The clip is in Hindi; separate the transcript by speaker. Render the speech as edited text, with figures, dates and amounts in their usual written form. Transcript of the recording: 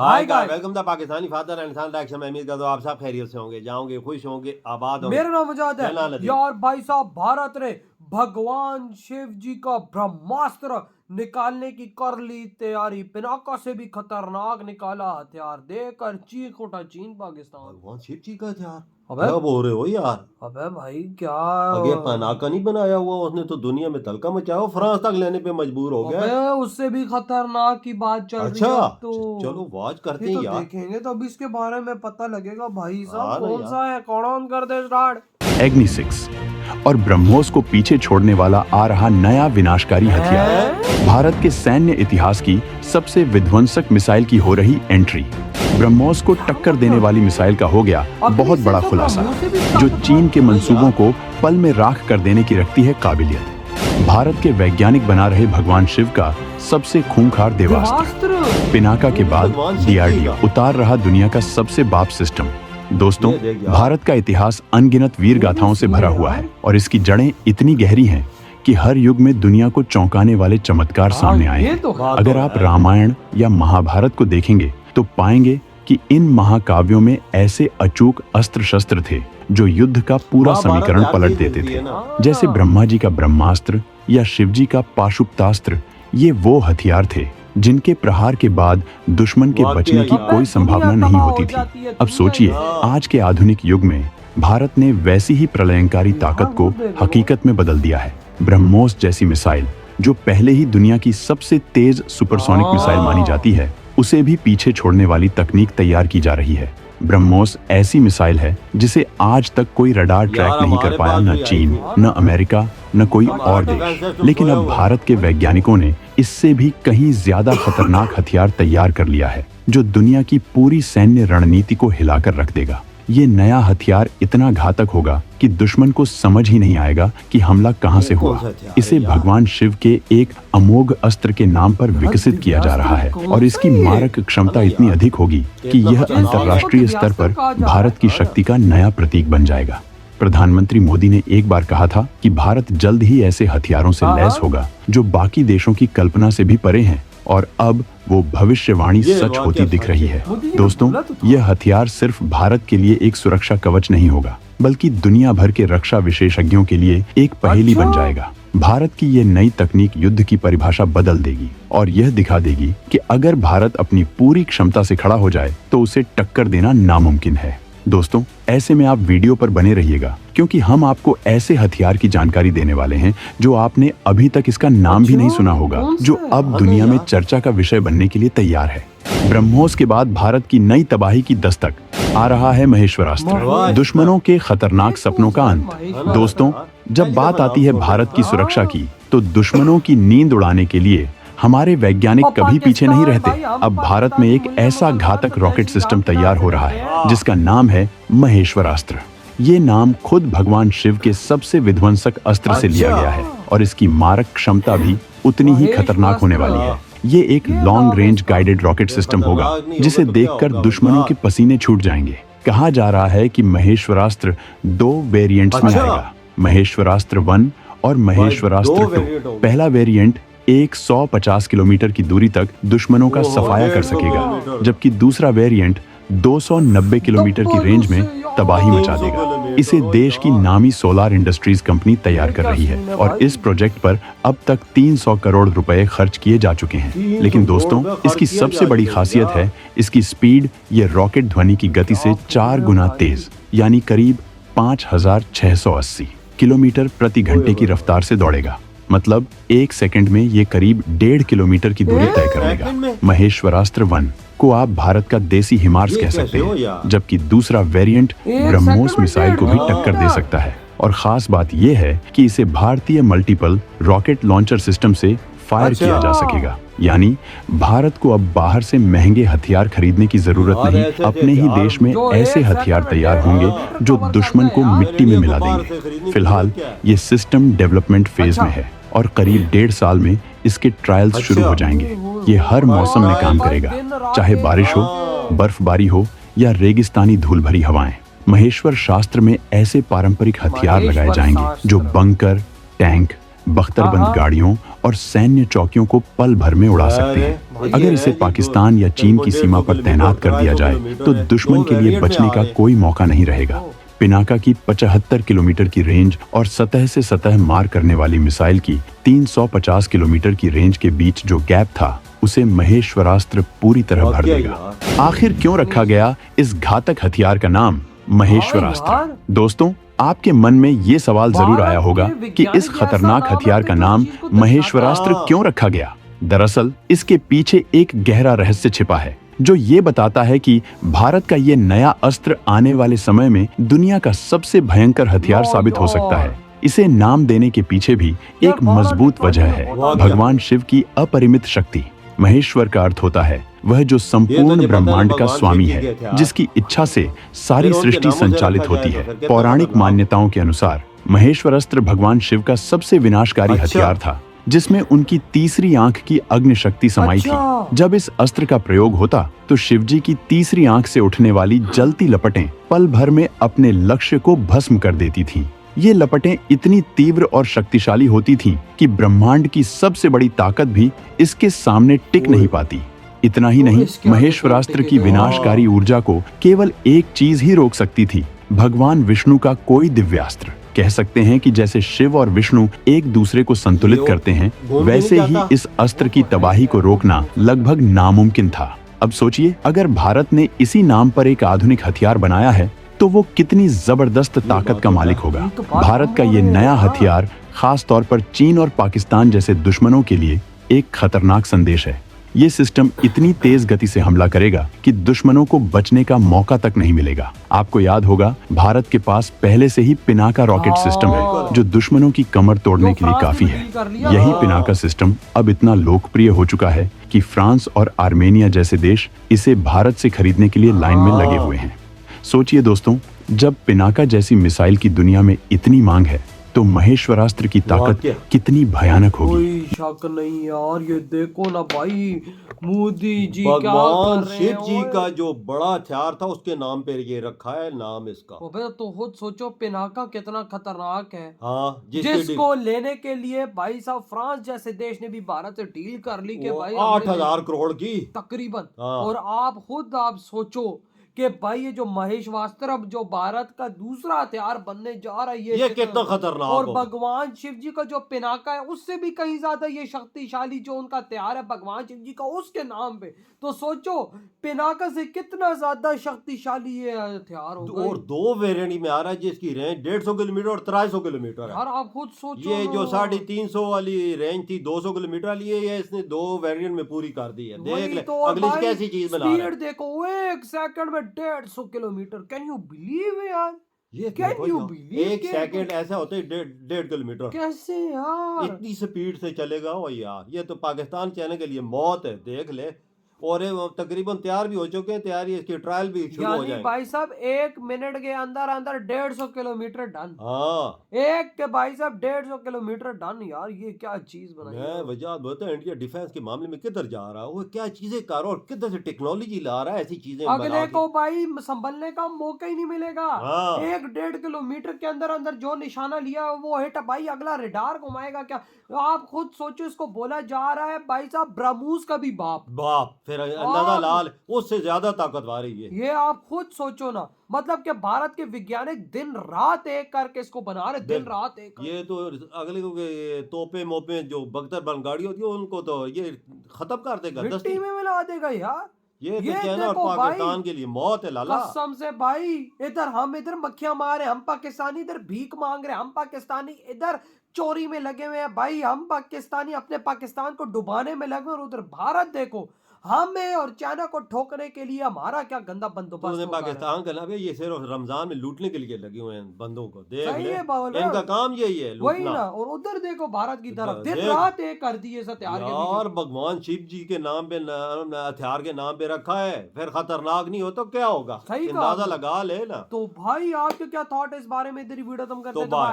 Speaker 1: Hi guys,
Speaker 2: welcome the Pakistani father and son reaction में। उम्मीद करता हूं आप सब खैरियत से होंगे, जाओगे, खुश होंगे, आबाद होंगे।
Speaker 1: मेरा नाम मुजाहिद है
Speaker 2: जलाल अदीब।
Speaker 1: यार। भाई साहब, भारत ने भगवान शिव जी का ब्रह्मास्त्र निकालने की कर ली तैयारी। पिनाका से भी खतरनाक निकाला हथियार, देखकर चीख उठा चीन पाकिस्तान।
Speaker 2: भगवान शिव जी का हथियार?
Speaker 1: अबे
Speaker 2: क्या बोल रहे हो यार?
Speaker 1: अबे भाई क्या
Speaker 2: अगे पनाका नहीं बनाया हुआ उसने तो दुनिया में तलका मचाया, फ्रांस तक लेने पे मजबूर हो गया।
Speaker 1: अबे उससे भी खतरनाक की बात चल रही
Speaker 2: अच्छा,
Speaker 1: है अब तो।
Speaker 2: चलो वाच करते
Speaker 1: ये
Speaker 2: हैं
Speaker 1: तो
Speaker 2: यार।
Speaker 1: देखेंगे तो अब इसके बारे में पता लगेगा भाई
Speaker 2: हाँ
Speaker 1: साहब
Speaker 2: ना
Speaker 1: कौन
Speaker 2: यार।
Speaker 1: सा है। कौन कर दे स्टार्ट।
Speaker 3: एग्नि 6 और ब्रह्मोस को पीछे छोड़ने वाला आ रहा नया विनाशकारी हथियार। भारत के सैन्य इतिहास की सबसे विध्वंसक मिसाइल की हो रही एंट्री। ब्रह्मोस को टक्कर देने वाली मिसाइल का हो गया बहुत बड़ा खुलासा, जो चीन के मंसूबों को पल में राख कर देने की रखती है काबिलियत। भारत के वैज्ञानिक बना रहे भगवान शिव का सबसे खूंखार देवास्त्र। पिनाका के बाद डीआरडीओ उतार रहा दुनिया का सबसे बाप सिस्टम। दोस्तों, भारत का इतिहास अनगिनत वीर गाथाओं से भरा हुआ है और इसकी जड़ें इतनी गहरी हैं कि हर युग में दुनिया को चौंकाने वाले चमत्कार सामने आए हैं। अगर आप रामायण या महाभारत को देखेंगे तो पाएंगे कि इन महाकाव्यों में ऐसे अचूक अस्त्र शस्त्र थे जो युद्ध का पूरा समीकरण पलट देते थे। जैसे ब्रह्मा जी का ब्रह्मास्त्र या शिव जी का पाशुपतास्त्र। ये वो हथियार थे जिनके प्रहार के बाद दुश्मन के बचने की कोई संभावना नहीं होती थी। अब सोचिए, आज के आधुनिक युग में भारत ने वैसी ही प्रलयंकारी ताकत को हकीकत में बदल दिया है। ब्रह्मोस जैसी मिसाइल, जो पहले ही दुनिया की सबसे तेज सुपरसोनिक मिसाइल मानी जाती है, उसे भी पीछे छोड़ने वाली तकनीक तैयार की जा रही है। ब्रह्मोस ऐसी मिसाइल है जिसे आज तक कोई रडार ट्रैक नहीं कर पाया, न चीन, न अमेरिका, न कोई और देश। लेकिन अब भारत के वैज्ञानिकों ने इससे भी कहीं ज्यादा खतरनाक हथियार तैयार कर लिया है, जो दुनिया की पूरी सैन्य रणनीति को हिलाकर रख देगा। ये नया हथियार इतना घातक होगा कि दुश्मन को समझ ही नहीं आएगा कि हमला कहाँ से हुआ। इसे भगवान शिव के एक अमोघ अस्त्र के नाम पर विकसित किया जा रहा है और इसकी मारक क्षमता इतनी अधिक होगी कि यह अंतर्राष्ट्रीय स्तर पर भारत की शक्ति का नया प्रतीक बन जाएगा। प्रधानमंत्री मोदी ने एक बार कहा था कि भारत जल्द ही ऐसे हथियारों से लैस होगा जो बाकी देशों की कल्पना से भी परे हैं, और अब वो भविष्यवाणी सच होती दिख रही है। दोस्तों, यह हथियार सिर्फ भारत के लिए एक सुरक्षा कवच नहीं होगा, बल्कि दुनिया भर के रक्षा विशेषज्ञों के लिए एक पहेली बन जाएगा। भारत की ये नई तकनीक युद्ध की परिभाषा बदल देगी और यह दिखा देगी कि अगर भारत अपनी पूरी क्षमता से खड़ा हो जाए तो उसे टक्कर देना नामुमकिन है। दोस्तों, ऐसे में आप वीडियो पर बने रहिएगा, क्योंकि हम आपको ऐसे हथियार की जानकारी देने वाले हैं जो आपने अभी तक इसका नाम भी नहीं सुना होगा, जो अब दुनिया में चर्चा का विषय बनने के लिए तैयार है। ब्रह्मोस के बाद भारत की नई तबाही की दस्तक। आ रहा है महेश्वरास्त्र, दुश्मनों के खतरनाक सपनों का अंत। दोस्तों, जब बात आती है भारत की सुरक्षा की, तो दुश्मनों की नींद उड़ाने के लिए हमारे वैज्ञानिक कभी पीछे नहीं रहते। अब भारत में एक ऐसा घातक रॉकेट सिस्टम तैयार हो रहा है जिसका नाम है महेश्वरास्त्र। ये नाम खुद भगवान शिव के सबसे विध्वंसक अस्त्र से लिया गया है और इसकी मारक क्षमता भी उतनी ही खतरनाक होने वाली है। ये एक long range guided rocket system होगा जिसे देखकर दुश्मनों के पसीने छूट जाएंगे। कहा जा रहा है कि महेश्वरास्त्र 2 वेरिएंट्स में आएगा, महेश्वरास्त्र 1 और महेश्वरास्त्र 2। पहला वेरिएंट 150 किलोमीटर की दूरी तक दुश्मनों का सफाया कर सकेगा, जबकि दूसरा वेरिएंट 290 किलोमीटर की रेंज में तबाही मचा देगा। इसे देश की नामी सोलार इंडस्ट्रीज कंपनी तैयार कर रही है और इस प्रोजेक्ट पर अब तक 300 करोड़ रुपए खर्च किए जा चुके हैं। लेकिन दोस्तों, इसकी सबसे बड़ी खासियत है इसकी स्पीड। ये रॉकेट ध्वनि की गति से 4 गुना तेज, यानी करीब 5680 किलोमीटर प्रति घंटे की रफ्तार से दौड़ेगा। मतलब 1 सेकंड में ये करीब 1.5 किलोमीटर की दूरी तय कर लेगा। महेश्वरास्त्र 1 को आप भारत का देसी हिमार्स कह सकते हैं, जबकि दूसरा वेरिएंट ब्रह्मोस मिसाइल को भी टक्कर दे सकता है। और खास बात यह है कि इसे भारतीय मल्टीपल रॉकेट लॉन्चर सिस्टम से फायर किया जा सकेगा, यानी भारत को अब बाहर से महंगे हथियार खरीदने की जरूरत नहीं। अपने ही देश में ऐसे हथियार तैयार होंगे जो दुश्मन को मिट्टी में मिला देंगे। फिलहाल ये सिस्टम डेवलपमेंट फेज में है और करीब 1.5 साल में इसके ट्रायल्स शुरू हो जाएंगे। ये हर मौसम में काम करेगा, चाहे बारिश हो, बर्फबारी हो या रेगिस्तानी धूल भरी हवाएं। महेश्वर शास्त्र में ऐसे पारंपरिक हथियार लगाए जाएंगे जो बंकर, टैंक, बख्तरबंद गाड़ियों और सैन्य चौकियों को पल भर में उड़ा सकते हैं। अगर इसे पाकिस्तान या चीन की सीमा पर तैनात कर दिया जाए तो दुश्मन के लिए बचने का कोई मौका नहीं रहेगा। पिनाका की 75 किलोमीटर की रेंज और सतह से सतह मार करने वाली मिसाइल की 350 किलोमीटर की रेंज के बीच जो गैप था, उसे महेश्वरास्त्र पूरी तरह भर देगा। आखिर क्यों रखा गया इस घातक हथियार का नाम महेश्वरास्त्र? दोस्तों, आपके मन में ये सवाल जरूर आया होगा कि इस खतरनाक हथियार का नाम महेश्वरास्त्र क्यों रखा गया। दरअसल इसके पीछे एक गहरा रहस्य छिपा है जो ये बताता है कि भारत का ये नया अस्त्र आने वाले समय में दुनिया का सबसे भयंकर हथियार साबित हो सकता है। इसे नाम देने के पीछे भी एक मजबूत वजह है, भगवान शिव की अपरिमित शक्ति। महेश्वर का अर्थ होता है वह जो संपूर्ण ब्रह्मांड का स्वामी है, जिसकी इच्छा से सारी सृष्टि संचालित होती है। पौराणिक मान्यताओं के अनुसार महेश्वर अस्त्र भगवान शिव का सबसे विनाशकारी हथियार था, जिसमें उनकी तीसरी आंख की अग्नि शक्ति समाई थी। जब इस अस्त्र का प्रयोग होता तो शिवजी की तीसरी आंख से उठने वाली जलती लपटें पल भर में अपने लक्ष्य को भस्म कर देती थीं। ये लपटें इतनी तीव्र और शक्तिशाली होती थीं कि ब्रह्मांड की सबसे बड़ी ताकत भी इसके सामने टिक नहीं पाती। इतना ही नहीं, महेश्वरास्त्र की विनाशकारी ऊर्जा को केवल एक चीज ही रोक सकती थी, भगवान विष्णु का कोई दिव्यास्त्र। कह सकते हैं कि जैसे शिव और विष्णु एक दूसरे को संतुलित करते हैं, वैसे ही इस अस्त्र की तबाही को रोकना लगभग नामुमकिन था। अब सोचिए, अगर भारत ने इसी नाम पर एक आधुनिक हथियार बनाया है तो वो कितनी जबरदस्त ताकत का मालिक होगा। भारत का ये नया हथियार खास तौर पर चीन और पाकिस्तान जैसे दुश्मनों के लिए एक खतरनाक संदेश है। ये सिस्टम इतनी तेज गति से हमला करेगा कि दुश्मनों को बचने का मौका तक नहीं मिलेगा। आपको याद होगा, भारत के पास पहले से ही पिनाका रॉकेट सिस्टम है जो दुश्मनों की कमर तोड़ने के लिए काफी है। यही पिनाका सिस्टम अब इतना लोकप्रिय हो चुका है कि फ्रांस और आर्मेनिया जैसे देश इसे भारत से खरीदने के लिए लाइन में लगे हुए हैं। सोचिए दोस्तों, जब पिनाका जैसी मिसाइल की दुनिया में इतनी मांग है तो महेश्वरास्त्र की ताकत कितनी भयानक होगी।
Speaker 1: कोई शक नहीं यार, ये देखो ना भाई, मोदी जी क्या कर
Speaker 2: भगवान
Speaker 1: रहे
Speaker 2: शिव
Speaker 1: हैं।
Speaker 2: जी का जो बड़ा हथियार था उसके नाम पे ये रखा है नाम इसका।
Speaker 1: अबे तो खुद सोचो पिनाका कितना खतरनाक है।
Speaker 2: हाँ,
Speaker 1: जिसको लेने के लिए भाई साहब फ्रांस जैसे देश ने भी भारत से डील कर ली कि भाई
Speaker 2: 8,000 करोड़ की
Speaker 1: तकरीबन।
Speaker 2: हाँ।
Speaker 1: और आप सोचो कि भाई ये जो महेश्वरास्त्र अब जो भारत का दूसरा हथियार बनने जा रहा है,
Speaker 2: ये कितना खतरनाक
Speaker 1: और
Speaker 2: होगा।
Speaker 1: भगवान शिव जी का जो पिनाका है उससे भी कहीं ज्यादा ये शक्तिशाली जो उनका हथियार है भगवान शिव जी का, उसके नाम पे तो सोचो पिनाका से कितना ज्यादा शक्तिशाली ये हथियार होगा।
Speaker 2: और 2 वेरिएंट में आ रहा है जिसकी रेंज 150 किलोमीटर और 350 किलोमीटर है।
Speaker 1: यार आप खुद सोचो
Speaker 2: ये
Speaker 1: ना।
Speaker 2: जो 350 वाली रेंज थी 200 किलोमीटर वाली है, ये इसने 2 वेरिएंट में पूरी कर दी है। देख ले
Speaker 1: तो
Speaker 2: अगली कैसी चीज बना रहा है।
Speaker 1: स्पीड देखो, एक सेकंड में 150 किलोमीटर। कैन यू बिलीव यार?
Speaker 2: ये
Speaker 1: Can
Speaker 2: देखो
Speaker 1: you
Speaker 2: यार,
Speaker 1: believe
Speaker 2: एक
Speaker 1: कि-
Speaker 2: सेकंड ऐसा होता है 1.5 किलोमीटर।
Speaker 1: कैसे यार?
Speaker 2: इतनी स्पीड से चलेगा वो यार, ये तो पाकिस्तान चलने के लिए मौत है। देख ले, और ये तकरीबन तैयार भी हो चुके हैं, तैयारी इसकी ट्रायल भी शुरू हो
Speaker 1: यानी
Speaker 2: जाएगी।
Speaker 1: भाई साहब 1 मिनट के अंदर अंदर 150 किलोमीटर डन।
Speaker 2: हाँ,
Speaker 1: एक के भाई साहब 150 किलोमीटर डन। यार ये क्या चीज बनाई
Speaker 2: मैं
Speaker 1: है?
Speaker 2: वजह बोलता हूँ इंडिया डिफेंस के मामले में किधर जा रहा है, वो क्या चीजें कर रहा है और किधर से टेक्नोलॉजी ला रहा है, ऐसी चीजें
Speaker 1: अगले
Speaker 2: बना
Speaker 1: को भाई संभलने का मौका ही नहीं मिलेगा।
Speaker 2: हाँ।
Speaker 1: 1-1.5 किलोमीटर के अंदर अंदर जो निशाना लिया है वो हिट। भाई अगला रेडार घुमाएगा क्या? आप खुद सोचो, इसको बोला जा रहा है भाई साहब ब्रह्मोस का भी बाप।
Speaker 2: बाप, फिर अंदाजा लाल उससे ज्यादा ताकतवर है ये।
Speaker 1: ये आप खुद सोचो ना, मतलब कि भारत के वैज्ञानिक दिन रात एक करके इसको बना रहे, दिन रात एक करके।
Speaker 2: ये तो अगले को ये तोपे मोपे जो बख्तर बन गाड़ी होती है उनको तो ये खत्म कर देगा
Speaker 1: मिट्टी
Speaker 2: दस्ती।
Speaker 1: में मिला देगा यार।
Speaker 2: ये तो
Speaker 1: ये
Speaker 2: चाइना और
Speaker 1: देखो
Speaker 2: पाकिस्तान
Speaker 1: भाई,
Speaker 2: के लिए मौत है लाला।
Speaker 1: कसम से भाई, इधर मक्खियां मारे हम पाकिस्तानी, इधर भीख मांग रहे हम पाकिस्तानी, इधर चोरी में लगे हुए हैं भाई हम पाकिस्तानी, अपने पाकिस्तान को डुबाने में लगे। और उधर भारत देखो, हमें और चाइना को ठोकने के लिए हमारा क्या गंदा बंदोबस्त
Speaker 2: तूने
Speaker 1: होगा।
Speaker 2: पाकिस्तान का नाम है, ये सिर्फ रमजान में लूटने के लिए लगे हुए हैं बंदों को। देख
Speaker 1: सही
Speaker 2: ले,
Speaker 1: है बावल,
Speaker 2: इनका काम यही है
Speaker 1: वही
Speaker 2: लूटना।
Speaker 1: ना। और उधर देखो भारत की तरफ दिन
Speaker 2: देख।
Speaker 1: रात एक कर दिए हथियार के
Speaker 2: यार
Speaker 1: पीछे।
Speaker 2: भगवान शिव जी के नाम पे हथियार के नाम पे रखा है, फिर खतरनाक नहीं हो तो क्या होगा,
Speaker 1: सही कहा
Speaker 2: अंदाजा
Speaker 1: आपने।
Speaker 2: लगा ले ना।
Speaker 1: तो भाई आपके क्या थॉट है इस बारे में? इधर ही वीडियो तुम करते
Speaker 2: तो
Speaker 1: हैं।